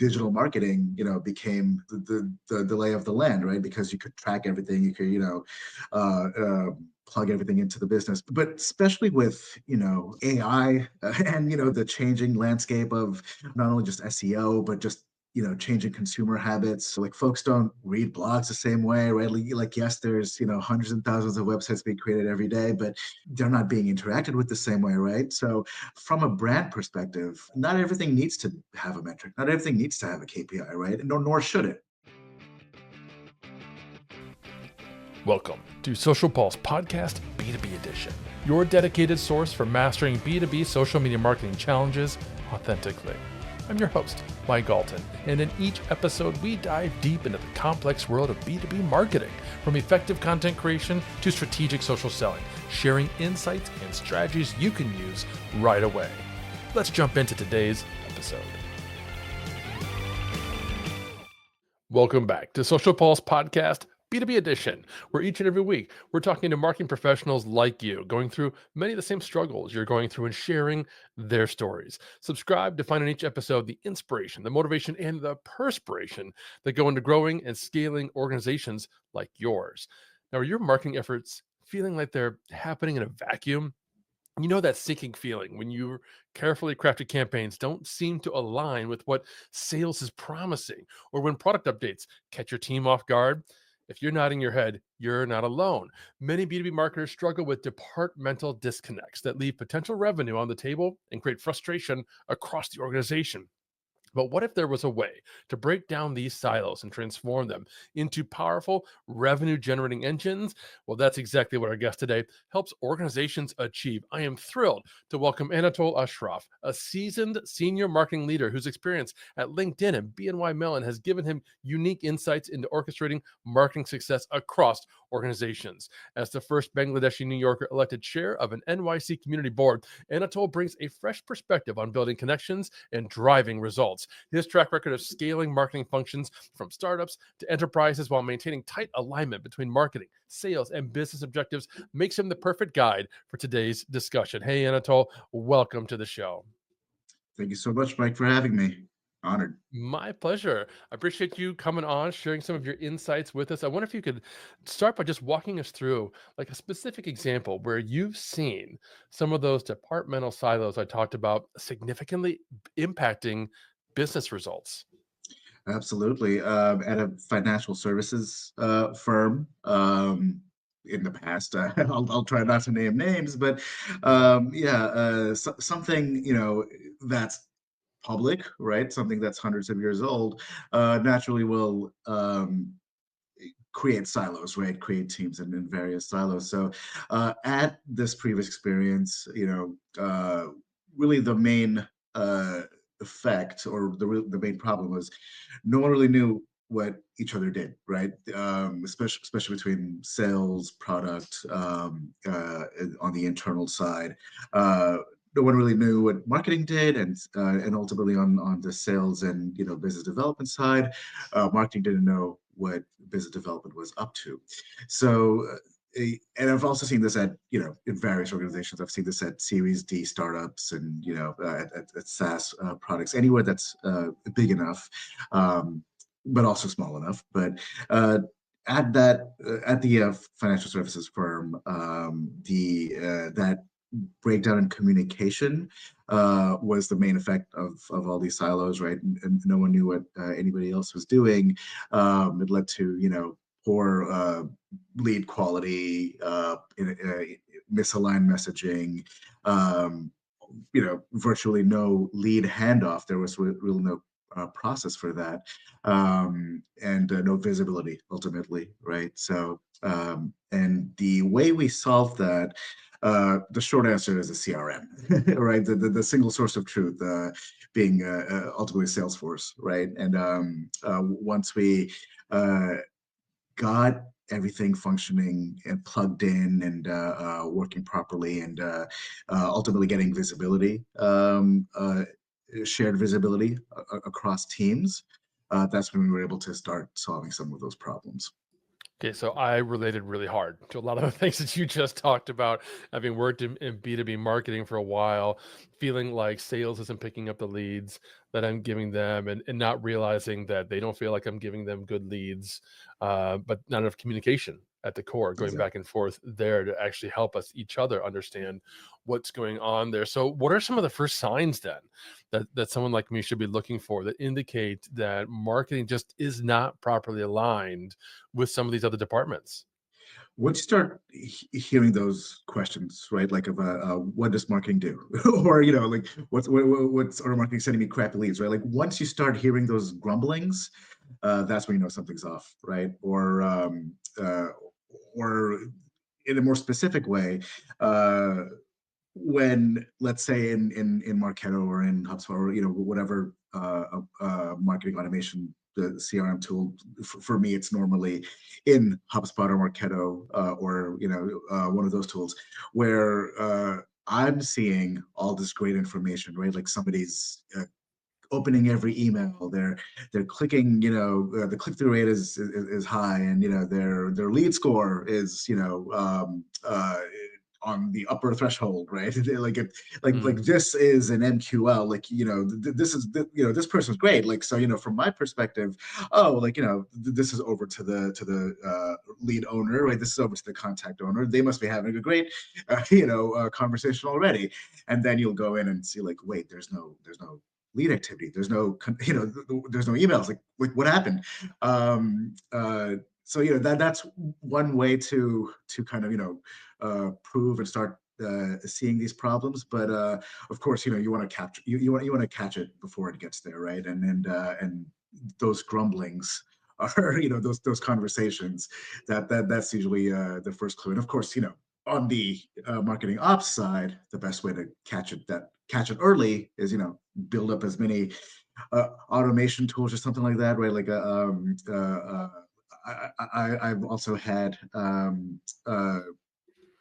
digital marketing, became the lay of the land, right? Because you could track everything, you could, uh, uh, plug everything into the business. But especially with, AI and, the changing landscape of not only just SEO, but just changing consumer habits. Like folks don't read blogs the same way, right? Like yes, there's hundreds and thousands of websites being created every day, but they're not being interacted with the same way, right? So from a brand perspective, not everything needs to have a metric, not everything needs to have a KPI, right? And nor should it. Welcome to Social Pulse Podcast B2B Edition, your dedicated source for mastering B2B social media marketing challenges authentically. I'm your host, Mike Galton, and in each episode, we dive deep into the complex world of B2B marketing, from effective content creation to strategic social selling, sharing insights and strategies you can use right away. Let's jump into today's episode. Welcome back to Social Pulse Podcast B2B Edition, where each and every week we're talking to marketing professionals like you, going through many of the same struggles you're going through and sharing their stories. Subscribe to find in each episode the inspiration, the motivation, and the perspiration that go into growing and scaling organizations like yours. Now, are your marketing efforts feeling like they're happening in a vacuum? You know that sinking feeling when your carefully crafted campaigns don't seem to align with what sales is promising, or when product updates catch your team off guard? If you're nodding your head, you're not alone. Many B2B marketers struggle with departmental disconnects that leave potential revenue on the table and create frustration across the organization. But what if there was a way to break down these silos and transform them into powerful revenue generating engines? Well, that's exactly what our guest today helps organizations achieve. I am thrilled to welcome Anatole Ashraf, a seasoned senior marketing leader whose experience at LinkedIn and BNY Mellon has given him unique insights into orchestrating marketing success across organizations. As the first Bangladeshi New Yorker elected chair of an NYC community board, Anatole brings a fresh perspective on building connections and driving results. His track record of scaling marketing functions from startups to enterprises while maintaining tight alignment between marketing, sales, and business objectives makes him the perfect guide for today's discussion. Hey, Anatole, welcome to the show. Thank you so much, Mike, for having me. Honored. My pleasure. I appreciate you coming on, sharing some of your insights with us. I wonder if you could start by just walking us through like a specific example where you've seen some of those departmental silos I talked about significantly impacting business results. Absolutely. At a financial services firm, in the past, I'll try not to name names, but yeah, something that's public, right? Something that's hundreds of years old, naturally will create silos, right? Create teams in various silos. So at this previous experience, really the main effect or the main problem was no one really knew what each other did, right? Especially between sales, product, on the internal side. No one really knew what marketing did, and ultimately on the sales and business development side, marketing didn't know what business development was up to. So, and I've also seen this at in various organizations. I've seen this at Series D startups and at SaaS products, anywhere that's big enough, but also small enough. But at the financial services firm, the that breakdown in communication was the main effect of all these silos, right? And no one knew what anybody else was doing. It led to poor lead quality, misaligned messaging, virtually no lead handoff. There was really no process for that, and no visibility ultimately, right? So, and the way we solved that, the short answer is a CRM, right? The single source of truth, being ultimately Salesforce, right? And once we got everything functioning and plugged in and working properly, and ultimately getting visibility, shared visibility across teams, that's when we were able to start solving some of those problems. Okay, so I related really hard to a lot of the things that you just talked about, having worked in B2B marketing for a while, feeling like sales isn't picking up the leads that I'm giving them, and not realizing that they don't feel like I'm giving them good leads, but not enough communication at the core, going back and forth there to actually help us each other understand what's going on there. So, what are some of the first signs then that someone like me should be looking for that indicate that marketing just is not properly aligned with some of these other departments? Once you start hearing those questions, right? Like, what does marketing do, or like what's or marketing sending me crappy leads, right? Like once you start hearing those grumblings, that's when you know something's off, right? Or in a more specific way, uh, when let's say in Marketo or in HubSpot or whatever marketing automation the CRM tool for me it's normally in HubSpot or Marketo or one of those tools where I'm seeing all this great information, right? Like somebody's opening every email. They're clicking. The click through rate is high, and their lead score is on the upper threshold, right? Like Mhm. this is an MQL. Like this person's great. Like so, from my perspective, oh, like this is over to the lead owner, right? This is over to the contact owner. They must be having a great conversation already. And then you'll go in and see like, wait, there's no lead activity. There's no, there's no emails. Like what happened? So that's one way to kind of prove and start seeing these problems. But of course, you want to capture you want to catch it before it gets there, right? And those grumblings are those conversations that's usually the first clue. And of course, on the marketing ops side, the best way to catch it early is build up as many automation tools or something like that, right? Like I've also had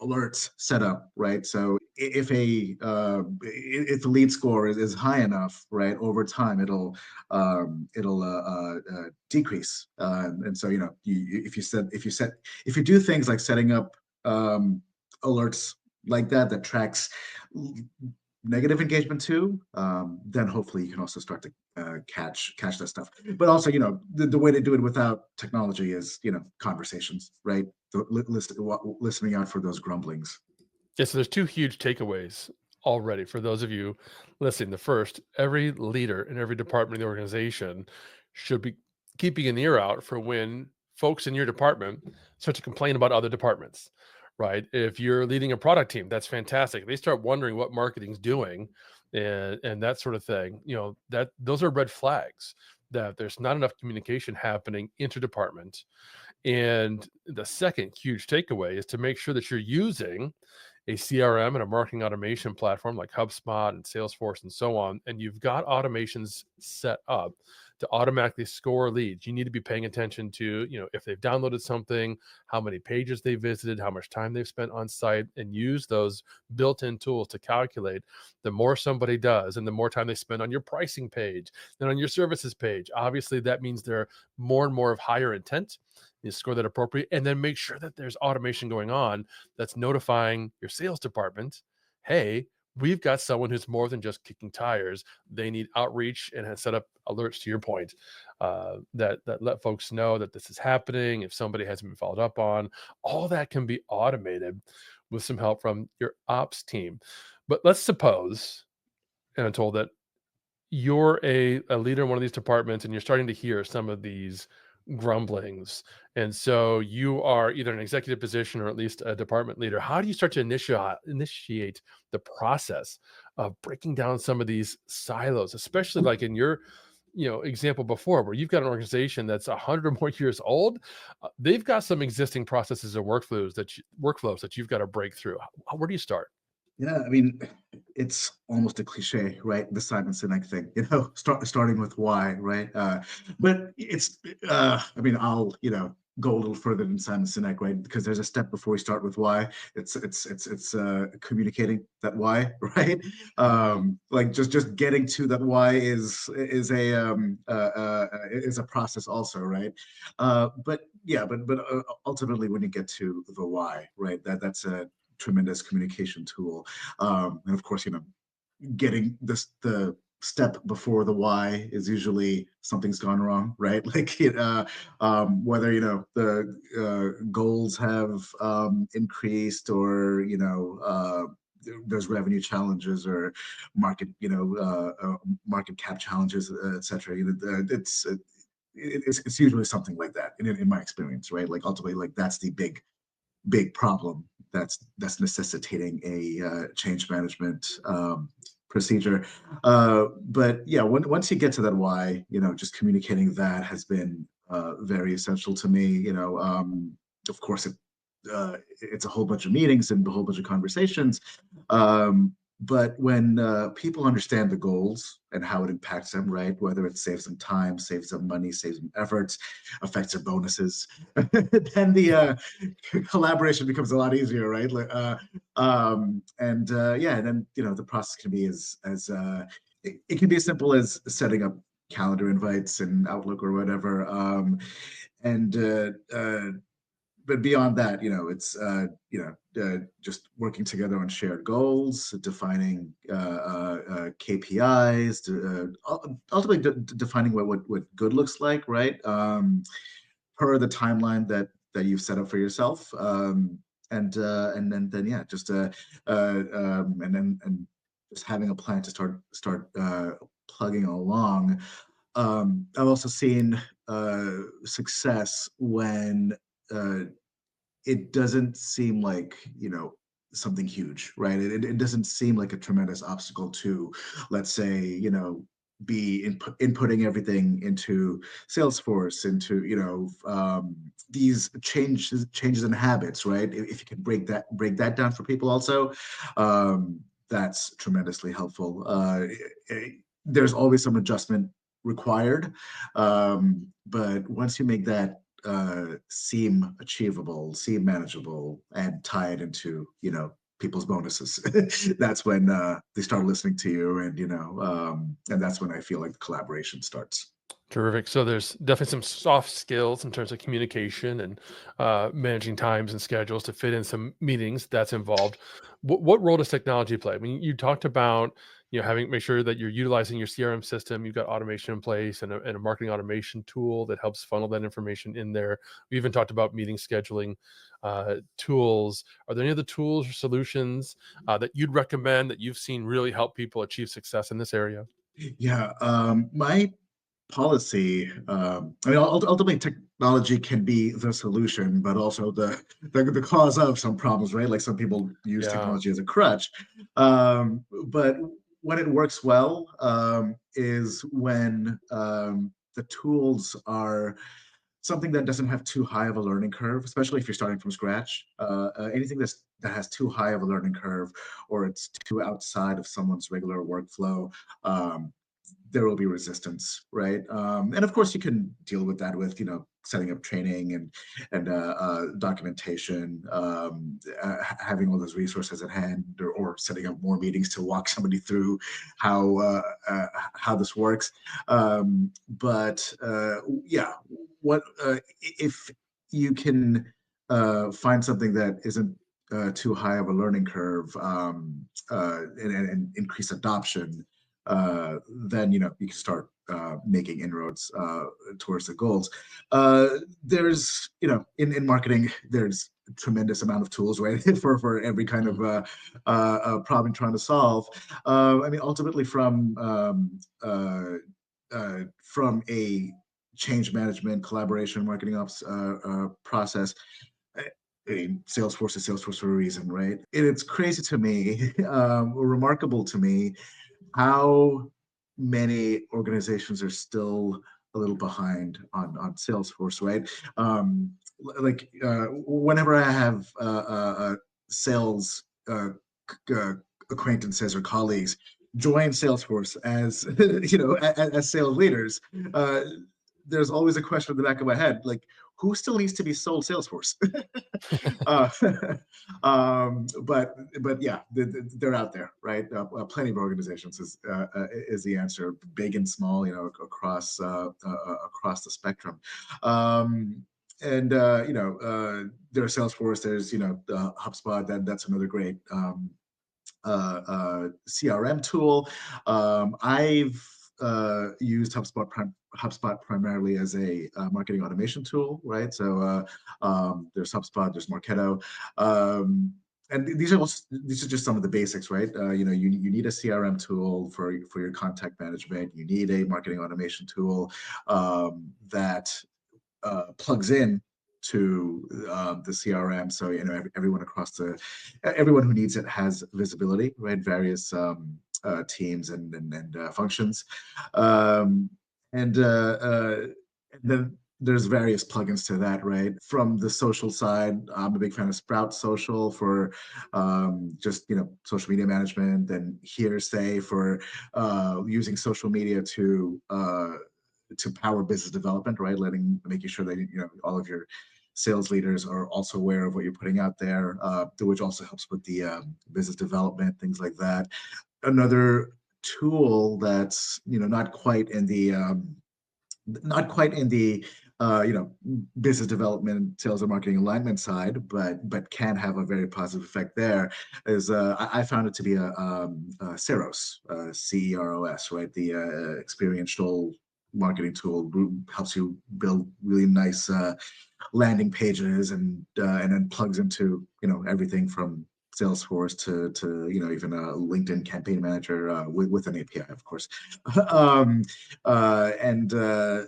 alerts set up, right? So if the lead score is high enough, right, over time it'll decrease, and so if you do things like setting up alerts like that tracks negative engagement too, then hopefully you can also start to catch that stuff. But also, the way to do it without technology is conversations, right? Listening out for those grumblings. Yeah, so there's two huge takeaways already for those of you listening. The first, every leader in every department in the organization should be keeping an ear out for when folks in your department start to complain about other departments, right? If you're leading a product team, that's fantastic. They start wondering what marketing's doing and that sort of thing. That those are red flags that there's not enough communication happening interdepartment. And the second huge takeaway is to make sure that you're using a CRM and a marketing automation platform like HubSpot and Salesforce and so on, and you've got automations set up to automatically score leads. You need to be paying attention to, if they've downloaded something, how many pages they visited, how much time they've spent on site, and use those built-in tools to calculate the more somebody does and the more time they spend on your pricing page than on your services page. Obviously, that means they're more and more of higher intent. You score that appropriate, and then make sure that there's automation going on that's notifying your sales department, hey, we've got someone who's more than just kicking tires. They need outreach and has set up alerts to your point that let folks know that this is happening. If somebody hasn't been followed up on, all that can be automated with some help from your ops team. But let's suppose, and I'm told that you're a leader in one of these departments and you're starting to hear some of these grumblings. And so you are either an executive position or at least a department leader. How do you start to initiate the process of breaking down some of these silos, especially like in your example before where you've got an organization that's 100 or more years old. They've got some existing processes or workflows that you've got to break through. Where do you start? Yeah, I mean, it's almost a cliche, right? The Simon Sinek thing, starting with why, right? But it's, I mean, I'll, go a little further than Simon Sinek, right? Because there's a step before we start with why. It's communicating that why, right? Mm. Like just getting to that why is a process also, right? But yeah, but ultimately when you get to the why, right? That's a tremendous communication tool. And of course, getting the step before the why is usually something's gone wrong, right? Like whether the goals have increased, or there's revenue challenges, or market cap challenges, etc. It's usually something like that in my experience, right? Like ultimately, like that's the big problem that's necessitating a change management procedure. But yeah, once you get to that why, just communicating that has been very essential to me. Of course, it's a whole bunch of meetings and a whole bunch of conversations. But when people understand the goals and how it impacts them, right? Whether it saves them time, saves them money, saves them efforts, affects their bonuses, then the collaboration becomes a lot easier, right? Like, yeah, and then the process can be it can be as simple as setting up calendar invites and Outlook or whatever, and but beyond that, it's just working together on shared goals, defining KPIs, ultimately defining what good looks like, right? Per the timeline that you've set up for yourself, and then yeah, just and just having a plan to start plugging along. I've also seen success when uh, it doesn't seem like something huge, right? It doesn't seem like a tremendous obstacle to, let's say, be inputting everything into Salesforce, into these changes in habits, right? If you can break that down for people also, that's tremendously helpful. There's always some adjustment required, but once you make that seem achievable, seem manageable, and tie it into people's bonuses, that's when they start listening to you, and that's when I feel like the collaboration starts. Terrific. So there's definitely some soft skills in terms of communication and managing times and schedules to fit in some meetings that's involved. What role does technology play? I mean, you talked about having make sure that you're utilizing your CRM system. You've got automation in place and a marketing automation tool that helps funnel that information in there. We even talked about meeting scheduling tools. Are there any other tools or solutions that you'd recommend that you've seen really help people achieve success in this area? Yeah, my policy. I mean, ultimately, technology can be the solution, but also the cause of some problems, right? Like some people use Yeah. technology as a crutch. But when it works well, is when the tools are something that doesn't have too high of a learning curve, especially if you're starting from scratch. Anything that has too high of a learning curve, or it's too outside of someone's regular workflow, um, there will be resistance, right? And of course, you can deal with that with setting up training and documentation, having all those resources at hand, or setting up more meetings to walk somebody through how how this works. But yeah, what if you can find something that isn't too high of a learning curve, and increase adoption, then you can start making inroads towards the goals. There's in marketing, there's a tremendous amount of tools, right, for every kind of Mm. problem you're trying to solve. I mean, ultimately, from a change management, collaboration, marketing ops process. I mean, Salesforce is Salesforce for a reason, right? And it's crazy to me, remarkable to me, how many organizations are still a little behind on Salesforce, right? Like whenever I have sales acquaintances or colleagues join Salesforce as as sales leaders, uh, there's always a question in the back of my head, like, who still needs to be sold Salesforce? uh, but yeah, they're out there, right? Plenty of organizations is the answer, big and small, across the spectrum. Um, and there's Salesforce, there's HubSpot. That's another great CRM tool. I've used HubSpot primarily as a marketing automation tool, right? So there's HubSpot, there's Marketo. And these are just some of the basics, right? You need a CRM tool for your contact management. You need a marketing automation tool that plugs in to the CRM. So everyone who needs it has visibility, right? Various teams and functions, um, and, uh, uh, and then there's various plugins to that, right? From the social side, I'm a big fan of Sprout Social for just social media management, and Hearsay for using social media to power business development, right? Making sure that all of your sales leaders are also aware of what you're putting out there, which also helps with the business development, things like that. Another tool that's not quite in the uh, you know business development, sales and marketing alignment side, but can have a very positive effect there. Is I found it to be a Ceros, CEROS, right? The experiential marketing tool helps you build really nice landing pages, and then plugs into everything from Salesforce to even a LinkedIn Campaign Manager with an API, of course. um, and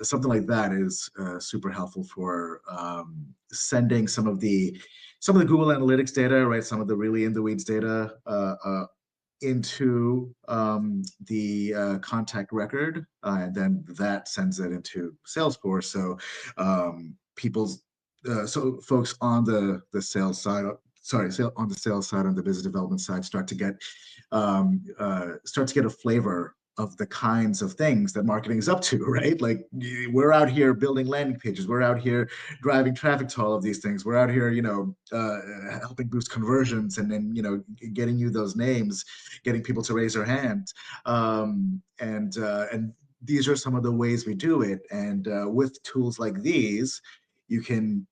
Something like that is super helpful for sending some of the Google Analytics data, right? Some of the really in the weeds data into the contact record, and then that sends it into Salesforce. So folks on the sales side, on the sales side, on the business development side, start to get a flavor of the kinds of things that marketing is up to, right? Like, we're out here building landing pages, we're out here driving traffic to all of these things, we're out here, helping boost conversions, and then getting you those names, getting people to raise their hand, and these are some of the ways we do it. And with tools like these, you can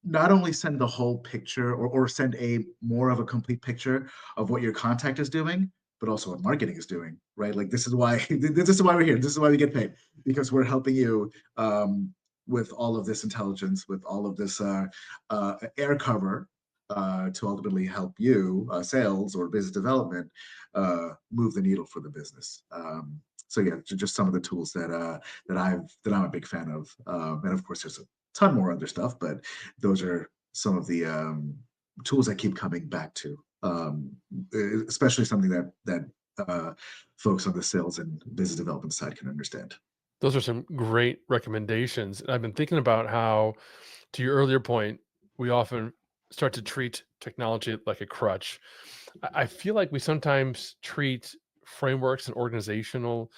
not only send the whole picture, or send a more of a complete picture of what your contact is doing, but also what marketing is doing, right? Like, this is why we're here. This is why we get paid, because we're helping you with all of this intelligence, with all of this air cover, to ultimately help you, sales or business development, move the needle for the business. So yeah, just some of the tools that I'm a big fan of, and of course there's a ton more other stuff, but those are some of the tools I keep coming back to, especially something that folks on the sales and business development side can understand. Those are some great recommendations. And I've been thinking about how, to your earlier point, we often start to treat technology like a crutch. I feel like we sometimes treat frameworks and organizational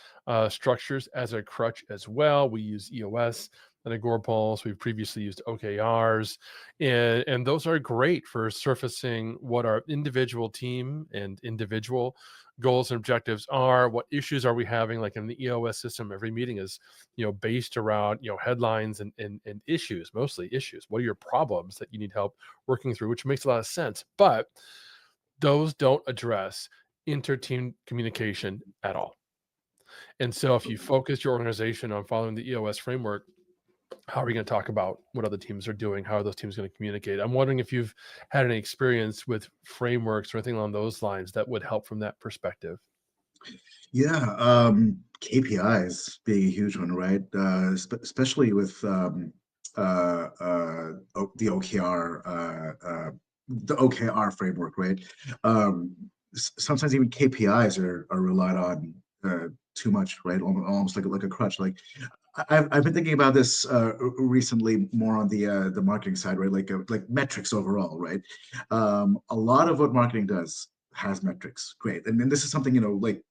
structures as a crutch as well. We use EOS and Agorapulse. We've previously used OKRs, and those are great for surfacing what our individual team and individual goals and objectives are. What issues are we having? Like in the EOS system, every meeting is based around headlines and issues, mostly issues. What are your problems that you need help working through? Which makes a lot of sense, but those don't address inter-team communication at all. And so if you focus your organization on following the EOS framework, how are we going to talk about what other teams are doing? How are those teams going to communicate? I'm wondering if you've had any experience with frameworks or anything along those lines that would help from that perspective. Yeah, KPIs being a huge one, right? Especially with the OKR framework, right? Sometimes even KPIs are relied on too much, right? Almost like a crutch. Like, I've been thinking about this recently, more on the marketing side, right? Like metrics overall, right? A lot of what marketing does has metrics, great, and then this is something, like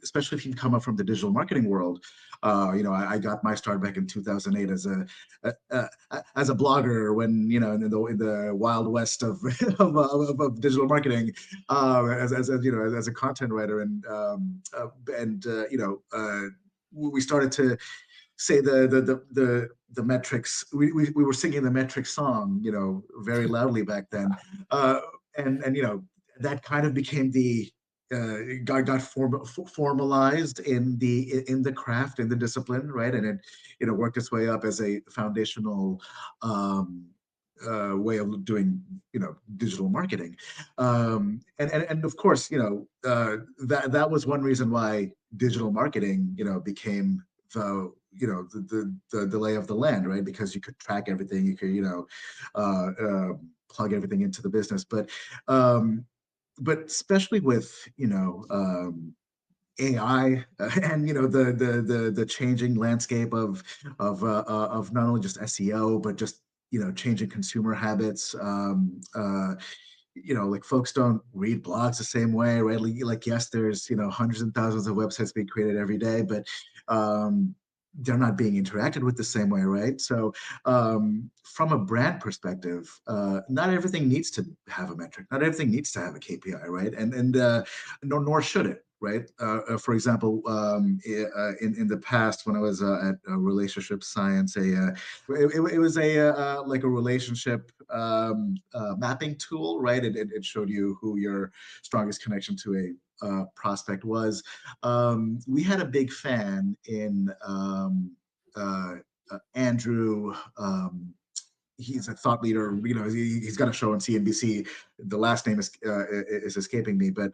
especially if you come up from the digital marketing world. I got my start back in 2008 as a blogger when in the wild west of of digital marketing, as a content writer, we started to say the metrics. We were singing the metric song, very loudly back then, uh, and that kind of became the got formalized in the craft, in the discipline, right? And it worked its way up as a foundational um, way of doing digital marketing, and of course that was one reason why digital marketing became the lay of the land, right? Because you could track everything, you could plug everything into the business, um, but especially with AI, and the changing landscape of not only just SEO but just changing consumer habits. Like folks don't read blogs the same way, right? Like yes, there's hundreds and thousands of websites being created every day, but um, they're not being interacted with the same way, right? So from a brand perspective, not everything needs to have a metric, not everything needs to have a KPI, right? And nor should it, right? For example, in the past when I was at relationship science, it was like a relationship mapping tool, right? It showed you who your strongest connection to a prospect was. We had a big fan in uh, Andrew. He's a thought leader. He's got a show on CNBC. The last name is escaping me, but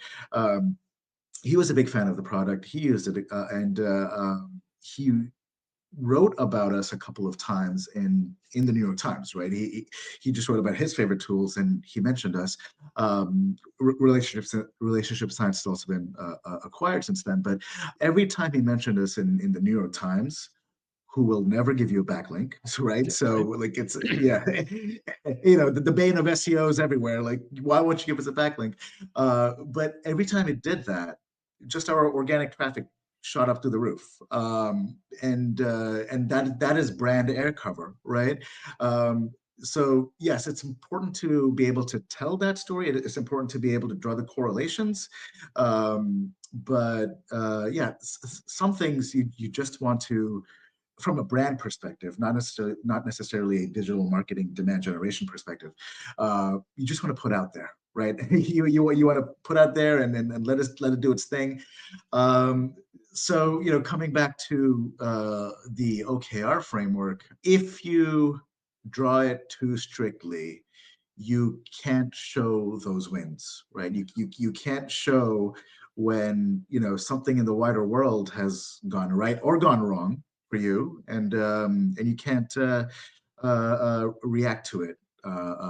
he was a big fan of the product. He used it, and he wrote about us a couple of times in the New York Times, right? He just wrote about his favorite tools, and he mentioned us. Relationship science has also been acquired since then, but every time he mentioned us in the New York Times, who will never give you a backlink, right? Yeah, So right. like it's yeah, the bane of SEOs everywhere. Like, why won't you give us a backlink? But every time it did that, just our organic traffic shot up to the roof, and that is brand air cover, right? So yes, it's important to be able to tell that story. It's important to be able to draw the correlations, but yeah, some things you just want to, from a brand perspective, not necessarily a digital marketing demand generation perspective. You just want to put out there, right? You want to put out there and let it do its thing. Um, so coming back to the OKR framework, if you draw it too strictly, you can't show those wins, right? You can't show when something in the wider world has gone right or gone wrong for you, and you can't react to it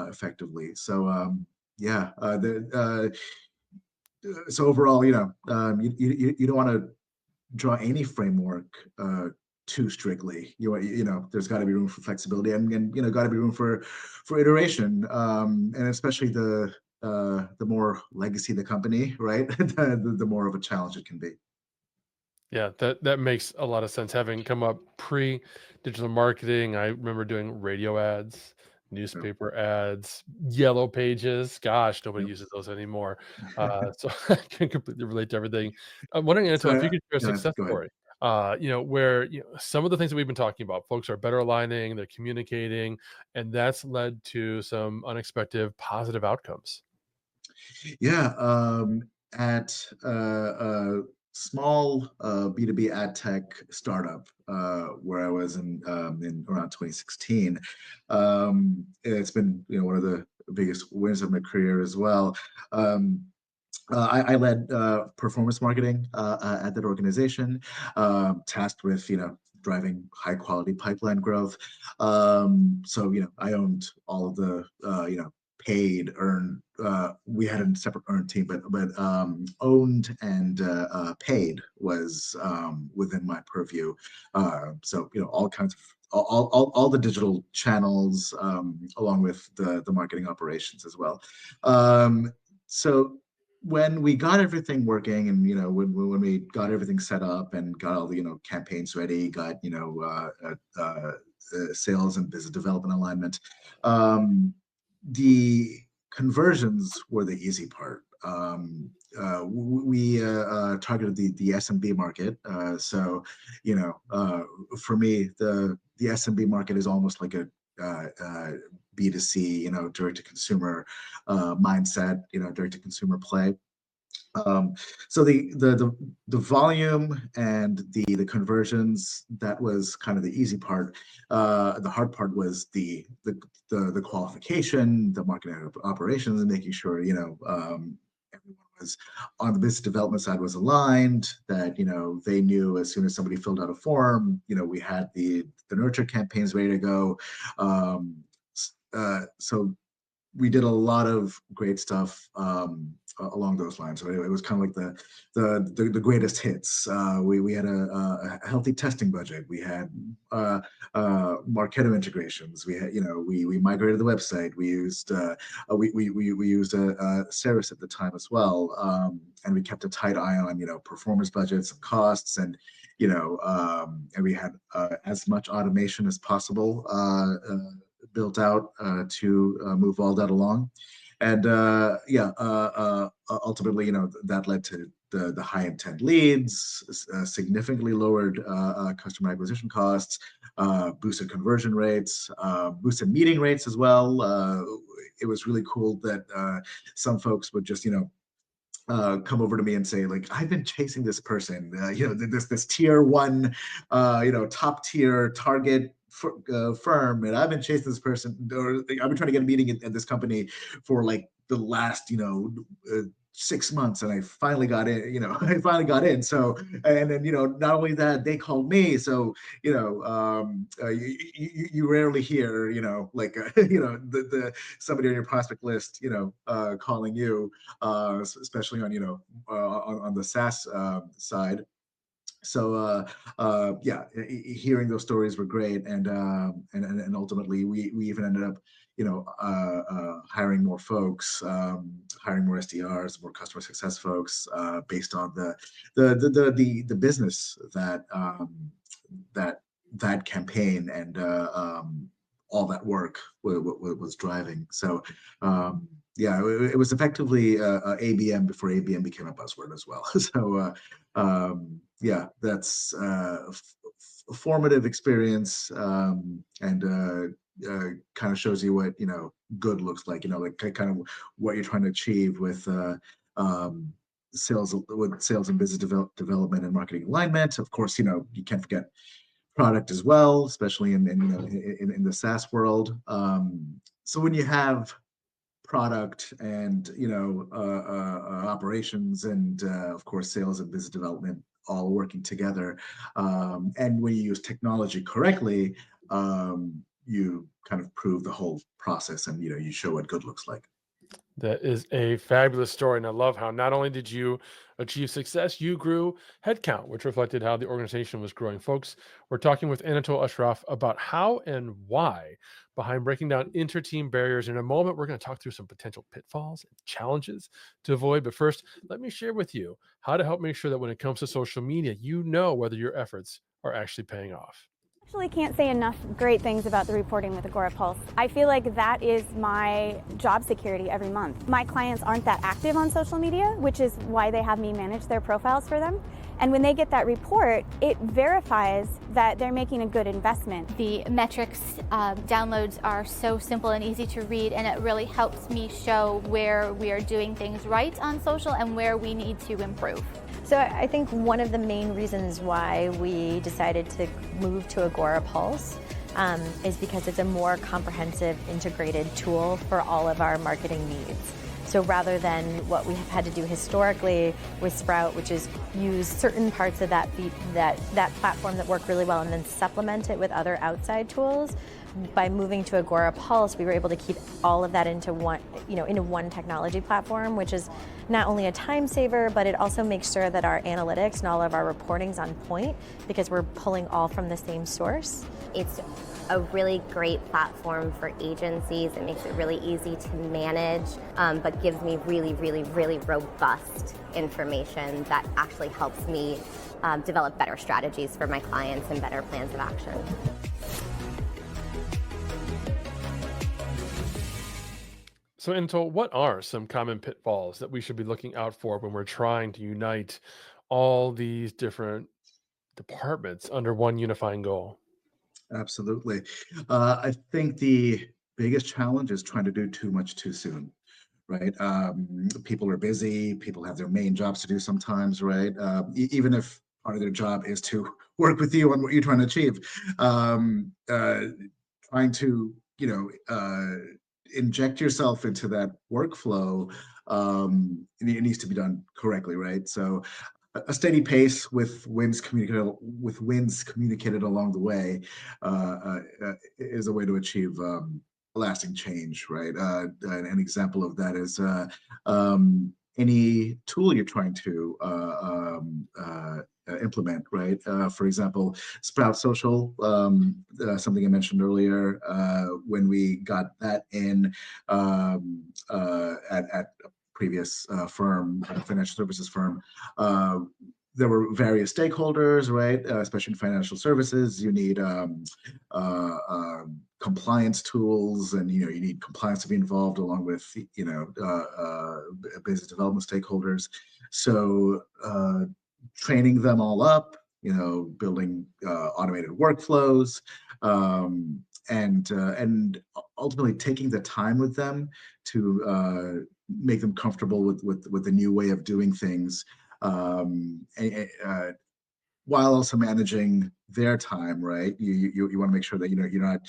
effectively. So yeah, so overall, you don't want to draw any framework too strictly. There's got to be room for flexibility, and got to be room for iteration, and especially the more legacy the company, right? The more of a challenge it can be. Yeah, that makes a lot of sense. Having come up pre-digital marketing, I remember doing radio ads, Yeah. newspaper ads, yellow pages. Gosh, nobody Yep. uses those anymore. So I can completely relate to everything. I'm wondering, Anatole, if you So could share a yeah, success go ahead. story, where some of the things that we've been talking about, folks are better aligning, they're communicating, and that's led to some unexpected positive outcomes. Yeah, at a small B2B ad tech startup where I was in around 2016. It's been one of the biggest wins of my career as well. Um, I led performance marketing at that organization, tasked with driving high quality pipeline growth. So I owned all of the paid, earned. We had a separate earned team, but owned and paid was within my purview. So all kinds of all the digital channels, along with the marketing operations as well. So when we got everything working, and when we got everything set up and got all the campaigns ready, got sales and business development alignment, the conversions were the easy part. We targeted the SMB market, so for me, the SMB market is almost like a B2C, direct to consumer mindset, direct to consumer play. Um, so the volume and the conversions, that was kind of the easy part. The hard part was the qualification, the marketing operations, and making sure everyone was on the business development side was aligned. That they knew as soon as somebody filled out a form, we had the nurture campaigns ready to go. So we did a lot of great stuff along those lines. So it was kind of like the greatest hits. We had a healthy testing budget. We had Marketo integrations. We had we migrated the website. We used a Ceres at the time as well, and we kept a tight eye on performance budgets and costs, and and we had as much automation as possible built out to move all that along. And ultimately, that led to the high intent leads, significantly lowered customer acquisition costs, boosted conversion rates, boosted meeting rates as well. It was really cool that some folks would just, come over to me and say, like, I've been chasing this person, this tier one, top tier target firm, and I've been chasing this person, or I've been trying to get a meeting at this company for like the last 6 months, and I finally got in. I finally got in. So, and then not only that, they called me. So you rarely hear like the somebody on your prospect list calling you, especially on on the SaaS side. So yeah, hearing those stories were great, and ultimately we even ended up hiring more folks, hiring more SDRs, more customer success folks, based on the business that that campaign and all that work was driving. So yeah, it was effectively ABM before ABM became a buzzword as well. So yeah, that's a formative experience, and kind of shows you what good looks like. Like kind of what you're trying to achieve with um, sales and business development and marketing alignment. Of course, you can't forget product as well, especially in the SaaS world. So when you have product and operations and of course sales and business development all working together, and when you use technology correctly, you kind of prove the whole process, and you show what good looks like. That is a fabulous story. And I love how not only did you achieve success, you grew headcount, which reflected how the organization was growing. Folks, we're talking with Anatole Ashraf about how and why behind breaking down inter-team barriers. In a moment, we're going to talk through some potential pitfalls and challenges to avoid. But first, let me share with you how to help make sure that when it comes to social media, you know whether your efforts are actually paying off. Actually can't say enough great things about the reporting with Agora Pulse. I feel like that is my job security every month. My clients aren't that active on social media, which is why they have me manage their profiles for them. And when they get that report, it verifies that they're making a good investment. The metrics downloads are so simple and easy to read, and it really helps me show where we are doing things right on social and where we need to improve. So I think one of the main reasons why we decided to move to Agora Pulse is because it's a more comprehensive, integrated tool for all of our marketing needs. So rather than what we have had to do historically with Sprout, which is use certain parts of that platform that work really well and then supplement it with other outside tools, by moving to Agora Pulse, we were able to keep all of that into one technology platform, which is not only a time saver, but it also makes sure that our analytics and all of our reporting's on point because we're pulling all from the same source. It's a really great platform for agencies. It makes it really easy to manage, but gives me really, really, really robust information that actually helps me develop better strategies for my clients and better plans of action. So, Anatole, what are some common pitfalls that we should be looking out for when we're trying to unite all these different departments under one unifying goal? Absolutely. I think the biggest challenge is trying to do too much too soon, right? People are busy. People have their main jobs to do sometimes, right? Even if part of their job is to work with you on what you're trying to achieve, um, uh, trying to, inject yourself into that workflow, it needs to be done correctly, right? So a steady pace with wins communicated along the way is a way to achieve lasting change, right? An example of that is any tool you're trying to implement, right? For example, Sprout Social, something I mentioned earlier, when we got that in at a previous firm, a financial services firm, uh, there were various stakeholders, right? Especially in financial services, you need compliance tools, and you need compliance to be involved along with business development stakeholders. So training them all up, building automated workflows, and ultimately taking the time with them to make them comfortable with the new way of doing things, while also managing their time, right? You want to make sure that you're not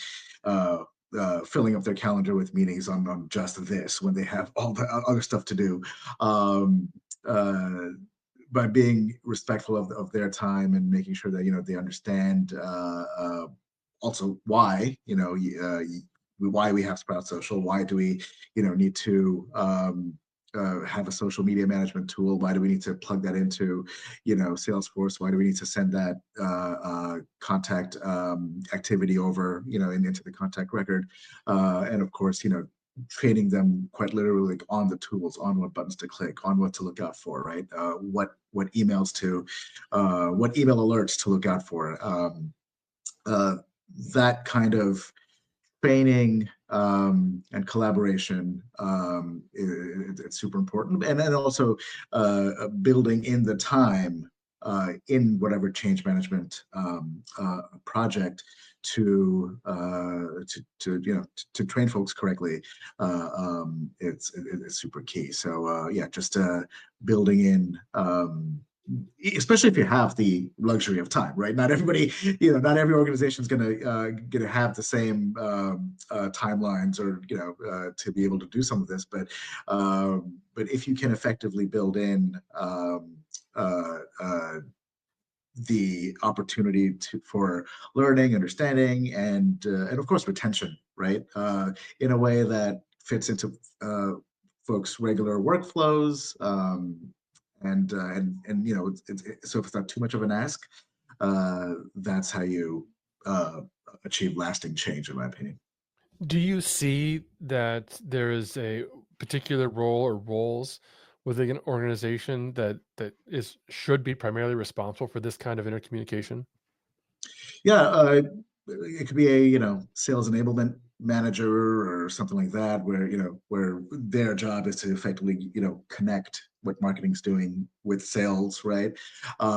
filling up their calendar with meetings on just this when they have all the other stuff to do. Um, uh, by being respectful of their time and making sure that they understand also why why we have Sprout Social, why do we need to have a social media management tool, why do we need to plug that into Salesforce, why do we need to send that contact activity over into the contact record, and of course training them quite literally, like, on the tools, on what buttons to click, on what to look out for, right? What emails to, what email alerts to look out for. Uh, that kind of training and collaboration, it's super important, and then also building in the time in whatever change management project to train folks correctly. It's super key. So yeah, just building in. Especially if you have the luxury of time, right? Not everybody, not every organization is gonna have the same timelines, or to be able to do some of this. But if you can effectively build in uh, uh, the opportunity for learning, understanding, and of course retention, right? In a way that fits into folks' regular workflows, and so if it's not too much of an ask, that's how you achieve lasting change, in my opinion. Do you see that there is a particular role or roles within an organization that is should be primarily responsible for this kind of intercommunication? Yeah, it could be a sales enablement manager or something like that, where their job is to effectively connect what marketing's doing with sales, right? There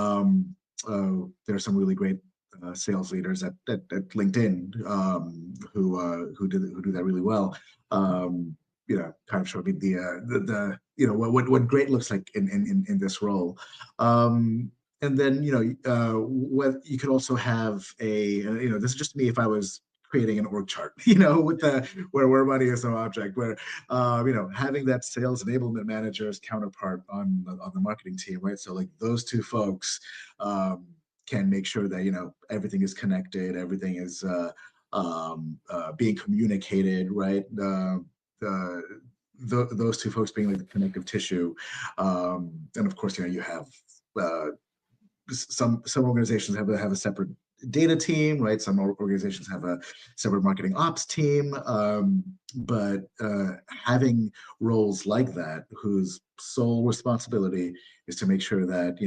are some really great sales leaders at LinkedIn, who do that really well. Kind of showed me the what great looks like in this role. And then what you could also have this is just me if I was creating an org chart, with the where money is no object, where having that sales enablement manager's counterpart on the marketing team, right? So like those two folks can make sure that everything is connected, everything is being communicated, right? Those two folks being like the connective tissue, and of course you have uh, some organizations have a separate data team, right? Some organizations have a separate marketing ops team, but having roles like that, whose sole responsibility is to make sure that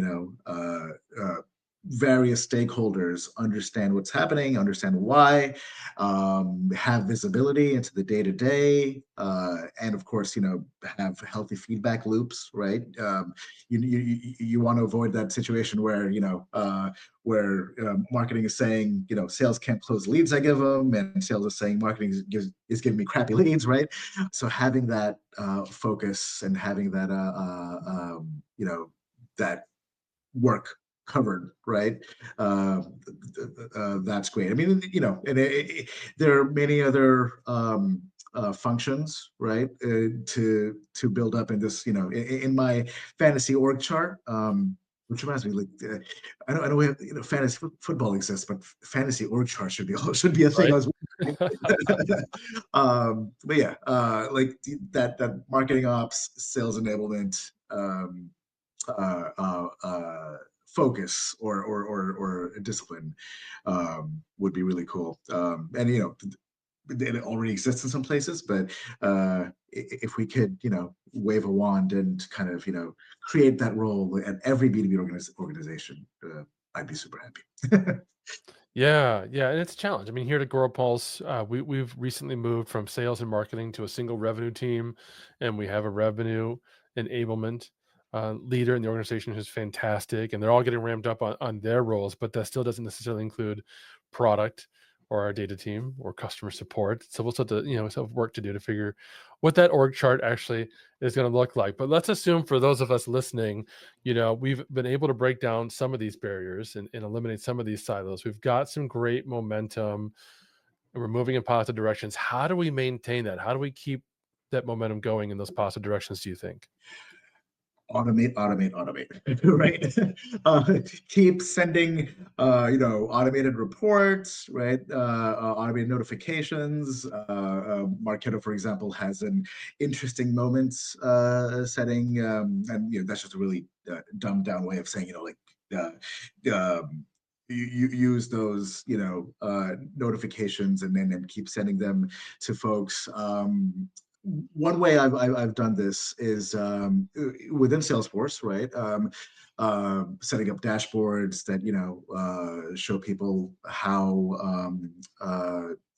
various stakeholders understand what's happening, understand why, have visibility into the day to day, and of course, have healthy feedback loops, right? You want to avoid that situation where marketing is saying, sales can't close the leads I give them, and sales is saying marketing is giving me crappy leads, right? So having that focus and having that that work covered, right? Uh, that's great. I mean, and there are many other functions, right? To build up in this, in my fantasy org chart. Which reminds me, like, I know we have, fantasy football exists, but fantasy org chart should be a thing Right. as well. But yeah, like that marketing ops, sales enablement, uh, uh, uh, focus or discipline would be really cool. And it already exists in some places, but if we could, wave a wand and kind of, create that role at every B2B organization, I'd be super happy. Yeah, yeah, and it's a challenge. I mean, here at Agorapulse, we've recently moved from sales and marketing to a single revenue team, and we have a revenue enablement leader in the organization who's fantastic, and they're all getting ramped up on their roles. But that still doesn't necessarily include product or our data team or customer support. So we'll still have to, still have work to do to figure what that org chart actually is going to look like. But let's assume for those of us listening, we've been able to break down some of these barriers and eliminate some of these silos. We've got some great momentum and we're moving in positive directions. How do we maintain that? How do we keep that momentum going in those positive directions, do you think? Automate, right? Keep sending, automated reports, right? Automated notifications. Marketo, for example, has an interesting moments setting, and that's just a really dumbed down way of saying, uh, um, you use those, notifications and keep sending them to folks. One way I've done this is within Salesforce, right? Setting up dashboards that show people how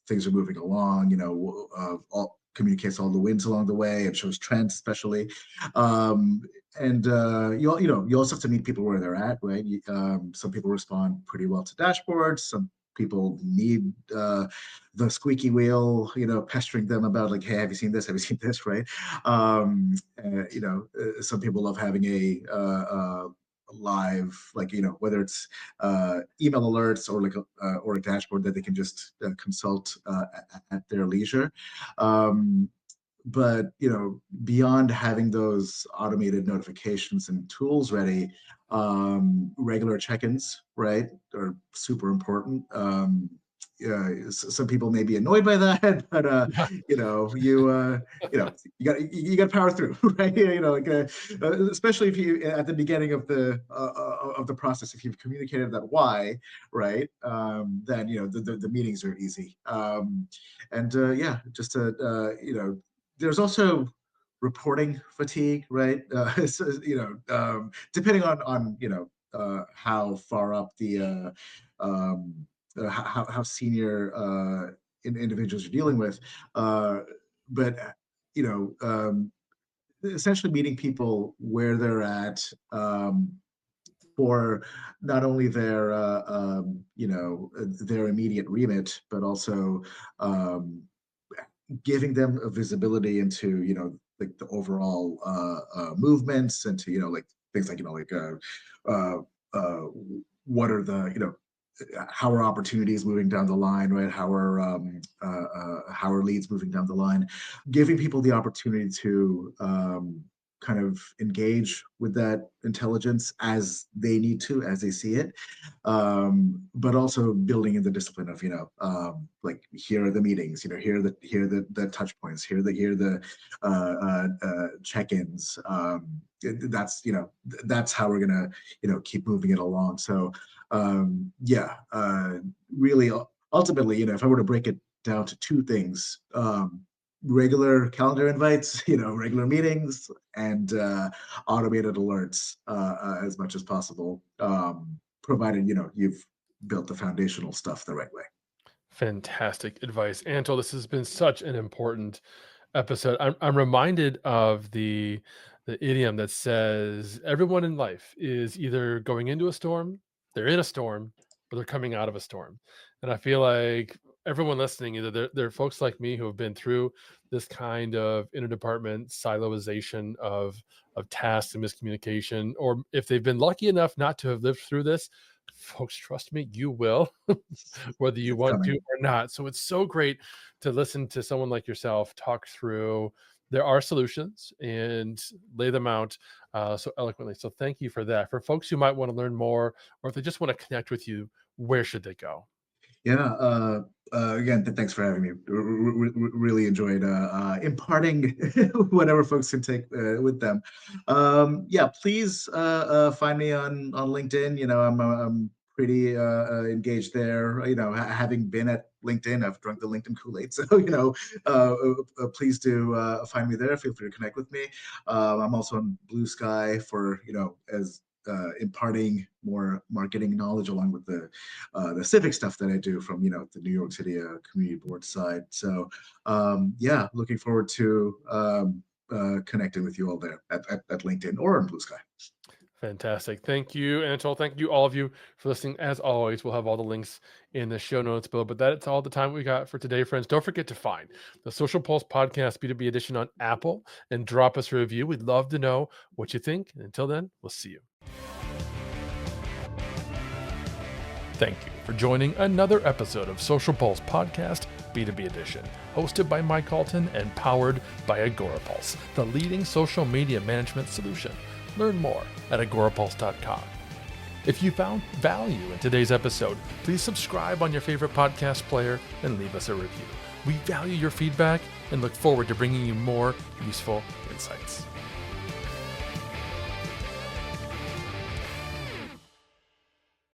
things are moving along. Communicates all the wins along the way and shows trends, especially. And you also have to meet people where they're at, right? Some people respond pretty well to dashboards. Some people need the squeaky wheel, pestering them about like, hey, have you seen this? Have you seen this? Right? Some people love having a live, like, whether it's email alerts or like or a dashboard that they can just consult at their leisure. But beyond having those automated notifications and tools ready, regular check-ins, right, are super important. Some people may be annoyed by that, but Yeah. you got to power through, right? Especially if you at the beginning of the process, if you've communicated that why, right, then the meetings are easy. And yeah, just to there's also reporting fatigue, right? So, depending on how far up the how senior individuals you're dealing with, but you know, um, essentially meeting people where they're at. For not only their immediate remit, but also giving them a visibility into like the overall movements, and to like things like uh, uh, what are the how are opportunities moving down the line, right? How are leads moving down the line? Giving people the opportunity to kind of engage with that intelligence as they need to, as they see it, but also building in the discipline of, like, here are the meetings, here are the touch points, here are the check-ins. That's how we're gonna keep moving it along. So really, ultimately, if I were to break it down to two things, regular calendar invites, regular meetings, and automated alerts as much as possible, provided you've built the foundational stuff the right way. Fantastic advice, Anatole. This has been such an important episode. I'm reminded of the idiom that says everyone in life is either going into a storm, they're in a storm, or they're coming out of a storm. And I feel like everyone listening, either they're folks like me who have been through this kind of interdepartment siloization of tasks and miscommunication, or if they've been lucky enough not to have lived through this, folks, trust me, you will, whether you It's want to coming. or not. So it's so great to listen to someone like yourself talk through there are solutions and lay them out so eloquently. So thank you for that. For folks who might want to learn more, or if they just want to connect with you, where should they go? Yeah. Again, thanks for having me. Really enjoyed imparting whatever folks can take with them. Yeah, please find me on LinkedIn. I'm pretty engaged there. Having been at LinkedIn, I've drunk the LinkedIn Kool-Aid. So please do find me there. Feel free to connect with me. I'm also on Blue Sky for as imparting more marketing knowledge along with the civic stuff that I do from the New York City community board side. So yeah, looking forward to connecting with you all there at LinkedIn or on Blue Sky. Fantastic. Thank you, Anatole. Thank you, all of you, for listening. As always, we'll have all the links in the show notes below. But that's all the time we got for today, friends. Don't forget to find the Social Pulse Podcast B2B edition on Apple and drop us a review. We'd love to know what you think. And until then, we'll see you. Thank you for joining another episode of Social Pulse Podcast B2B Edition, hosted by Mike Alton and powered by Agorapulse, the leading social media management solution. Learn more at agorapulse.com. If you found value in today's episode, please subscribe on your favorite podcast player and leave us a review. We value your feedback and look forward to bringing you more useful insights.